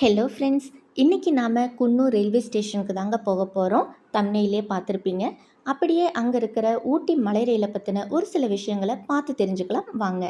Hello friends, இன்றைக்கி நாம் Coonoor railway ஸ்டேஷனுக்கு தாங்க போக போகிறோம். தம்ப்நெயிலே பார்த்துருப்பீங்க. அப்படியே அங்கே இருக்கிற ஊட்டி மலை ரயிலை பற்றின ஒரு சில விஷயங்களை பார்த்து தெரிஞ்சுக்கலாம் வாங்க.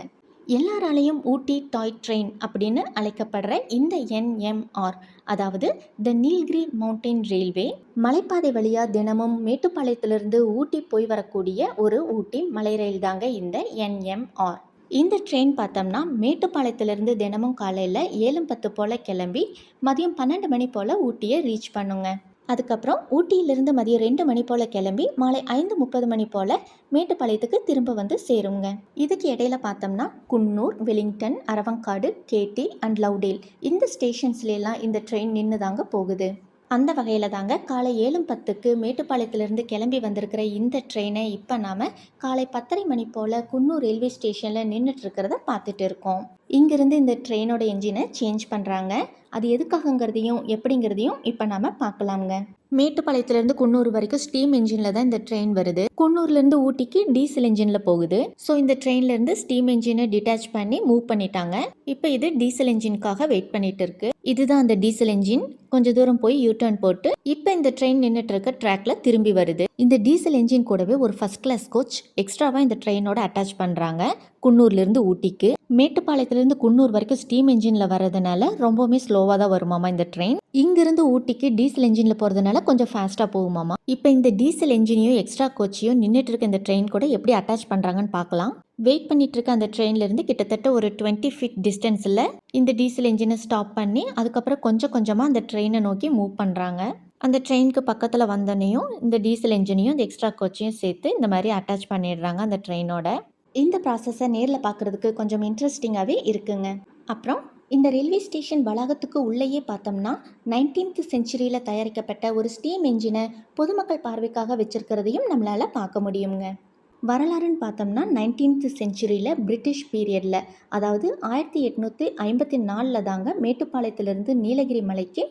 எல்லாராலையும் ஊட்டி டாய் ட்ரெயின் அப்படின்னு அழைக்கப்படுற இந்த என்எம்ஆர், அதாவது த நீல்கிரி மவுண்டைன் ரயில்வே, மலைப்பாதை வழியாக தினமும் மேட்டுப்பாளையத்திலிருந்து ஊட்டி போய் வரக்கூடிய ஒரு ஊட்டி மலை ரயில் தாங்க இந்த என்எம்ஆர். இந்த ட்ரெயின் பார்த்தோம்னா மேட்டுப்பாளையத்திலேருந்து தினமும் காலையில் 7:10 போல் கிளம்பி மதியம் 12 மணி போல் ஊட்டியை ரீச் பண்ணுங்க. அதுக்கப்புறம் ஊட்டியிலிருந்து மதியம் 2 மணி போல் கிளம்பி மாலை 5:30 மணி போல் மேட்டுப்பாளையத்துக்கு திரும்ப வந்து சேருங்க. இதுக்கு இடையில பார்த்தோம்னா குன்னூர், வெலிங்டன், அரவங்காடு, கேடி அண்ட் லவ்டேல் இந்த ஸ்டேஷன்ஸ்லாம் இந்த ட்ரெயின் நின்று தாங்க போகுது. அந்த வகையில் தாங்க காலை 7:10க்கு மேட்டுப்பாளையத்திலேருந்து கிளம்பி வந்திருக்கிற இந்த ட்ரெயினை இப்போ நாம் காலை 10:30 மணி போல் குன்னூர் ரயில்வே ஸ்டேஷனில் நின்றுட்டுருக்கிறத பார்த்துட்டு இருக்கோம். இங்கேருந்து இந்த ட்ரெயினோட என்ஜினை சேஞ்ச் பண்ணுறாங்க. அது எதுக்காகங்கிறதையும் எப்படிங்கிறதையும் இப்போ நாம் பார்க்கலாங்க. மேட்டுப்பாளையத்திலேருந்து குன்னூர் வரைக்கும் ஸ்டீம் என்ஜினில் தான் இந்த ட்ரெயின் வருது. குன்னூர்லேருந்து ஊட்டிக்கு டீசல் என்ஜினில் போகுது. ஸோ இந்த ட்ரெயின்லேருந்து ஸ்டீம் என்ஜினை டிட்டாச் பண்ணி மூவ் பண்ணிட்டாங்க. இப்போ இது டீசல் என்ஜினுக்காக வெயிட் பண்ணிட்டு இருக்கு. இதுதான் அந்த டீசல் என்ஜின். கொஞ்சம் தூரம் போய் யூ டர்ன் போட்டு இப்போ இந்த ட்ரெயின் நின்றுட்டு இருக்க ட்ராக்ல திரும்பி வருது. இந்த டீசல் என்ஜின் கூடவே ஒரு ஃபர்ஸ்ட் கிளாஸ் கோச் எக்ஸ்ட்ராவாக இந்த ட்ரெயினோட அட்டாச் பண்ணுறாங்க. குன்னூர்லேருந்து ஊட்டிக்கு, மேட்டுப்பாளையத்திலேருந்து குன்னூர் வரைக்கும் ஸ்டீம் என்ஜினில் வரதுனால ரொம்பவுமே ஸ்லோவாக தான் வருமாமா இந்த ட்ரெயின். இங்கிருந்து ஊட்டிக்கு டீசல் என்ஜினில் போகிறதுனால கொஞ்சம் ஃபாஸ்ட்டாக போகுமாமா. இப்போ இந்த டீசல் என்ஜினையும் எக்ஸ்ட்ரா கோச்சையும் நின்றுட்டு இருக்க இந்த ட்ரெயின் கூட எப்படி அட்டாச் பண்ணுறாங்கன்னு பார்க்கலாம். வெயிட் பண்ணிட்டு இருக்க அந்த ட்ரெயின்லேருந்து கிட்டத்தட்ட ஒரு 20 ஃபீட் டிஸ்டன்ஸில் இந்த டீசல் என்ஜினை ஸ்டாப் பண்ணி அதுக்கப்புறம் கொஞ்சம் கொஞ்சமாக அந்த ட்ரெயினை நோக்கி மூவ் பண்ணுறாங்க. அந்த ட்ரெயினுக்கு பக்கத்தில் வந்தோடனையும் இந்த டீசல் என்ஜினையும் இந்த எக்ஸ்ட்ரா கோச்சையும் சேர்த்து இந்த மாதிரி அட்டாச் பண்ணிடுறாங்க அந்த ட்ரெயினோட. இந்த ப்ராசஸை நேரில் பார்க்குறதுக்கு கொஞ்சம் இன்ட்ரெஸ்டிங்காகவே இருக்குங்க. அப்புறம் இந்த ரயில்வே ஸ்டேஷன் வளாகத்துக்கு உள்ளேயே பார்த்தோம்னா 19th செஞ்சுரியில் தயாரிக்கப்பட்ட ஒரு ஸ்டீம் என்ஜினை பொதுமக்கள் பார்வைக்காக வச்சிருக்கிறதையும் நம்மளால் பார்க்க முடியுங்க. வரலாறுன்னு பார்த்தோம்னா 19th செஞ்சுரியில் பிரிட்டிஷ் பீரியடில், அதாவது 1854 தாங்க மேட்டுப்பாளையத்திலிருந்து நீலகிரி மலைக்கு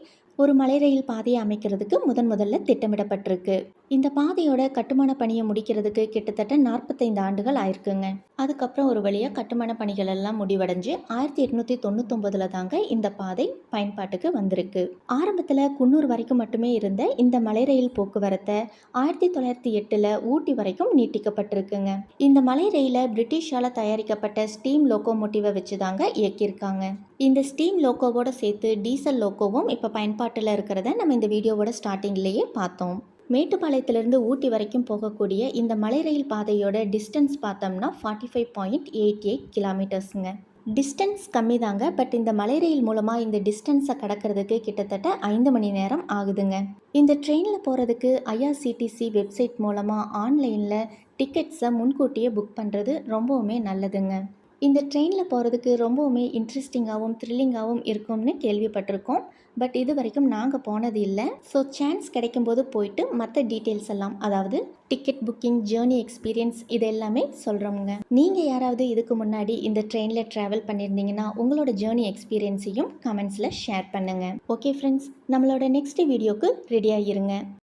ஒரு மலை ரயில் பாதையை அமைக்கிறதுக்கு முதல்ல திட்டமிடப்பட்டிருக்கு. இந்த பாதையோட கட்டுமான பணியை முடிக்கிறதுக்கு கிட்டத்தட்ட 45 ஆண்டுகள் ஆயிருக்குங்க. அதுக்கப்புறம் ஒரு வழியாக கட்டுமான பணிகள் எல்லாம் முடிவடைஞ்சு 1899 தாங்க இந்த பாதை பயன்பாட்டுக்கு வந்திருக்கு. ஆரம்பத்தில் குன்னூர் வரைக்கும் மட்டுமே இருந்த இந்த மலை ரயில் போக்குவரத்தை 1908 ஊட்டி வரைக்கும் நீட்டிக்கப்பட்டிருக்குங்க. இந்த மலை ரயிலை பிரிட்டிஷால் தயாரிக்கப்பட்ட ஸ்டீம் லோகோமோட்டிவை வச்சு தாங்க இயக்கியிருக்காங்க. இந்த ஸ்டீம் லோகோவோட சேர்த்து டீசல் லோகோவும் இப்போ பயன்பாட்டில் இருக்கிறத நம்ம இந்த வீடியோவோட ஸ்டார்டிங்லேயே பார்த்தோம். மேட்டுப்பாளையத்திலிருந்து ஊட்டி வரைக்கும் போகக்கூடிய இந்த மலை ரயில் பாதையோட டிஸ்டன்ஸ் பார்த்தோம்னா 45.88 கிலோமீட்டர்ஸுங்க. டிஸ்டன்ஸ் கம்மி தாங்க, பட் இந்த மலை ரயில் மூலமாக இந்த டிஸ்டன்ஸை கடக்கிறதுக்கு கிட்டத்தட்ட 5 மணி நேரம் ஆகுதுங்க. இந்த ட்ரெயினில் போகிறதுக்கு ஐஆர்சிடிசி வெப்சைட் மூலமாக ஆன்லைனில் டிக்கெட்ஸை முன்கூட்டியே புக் பண்ணுறது ரொம்பவுமே நல்லதுங்க. இந்த ட்ரெயினில் போகிறதுக்கு ரொம்பவுமே இன்ட்ரெஸ்டிங்காகவும் த்ரில்லிங்காகவும் இருக்கும்னு கேள்விப்பட்டிருக்கோம். பட் இது வரைக்கும் நாங்கள் போனது இல்லை. ஸோ சான்ஸ் கிடைக்கும்போது போயிட்டு மற்ற டீட்டெயில்ஸ் எல்லாம், அதாவது டிக்கெட் புக்கிங், ஜேர்னி எக்ஸ்பீரியன்ஸ், இது எல்லாமே சொல்கிறோமுங்க. நீங்கள் யாராவது இதுக்கு முன்னாடி இந்த ட்ரெயினில் ட்ராவல் பண்ணியிருந்தீங்கன்னா உங்களோட ஜேர்னி எக்ஸ்பீரியன்ஸையும் கமெண்ட்ஸில் ஷேர் பண்ணுங்கள். ஓகே ஃப்ரெண்ட்ஸ், நம்மளோட நெக்ஸ்ட் வீடியோக்கு ரெடியாக இருங்க.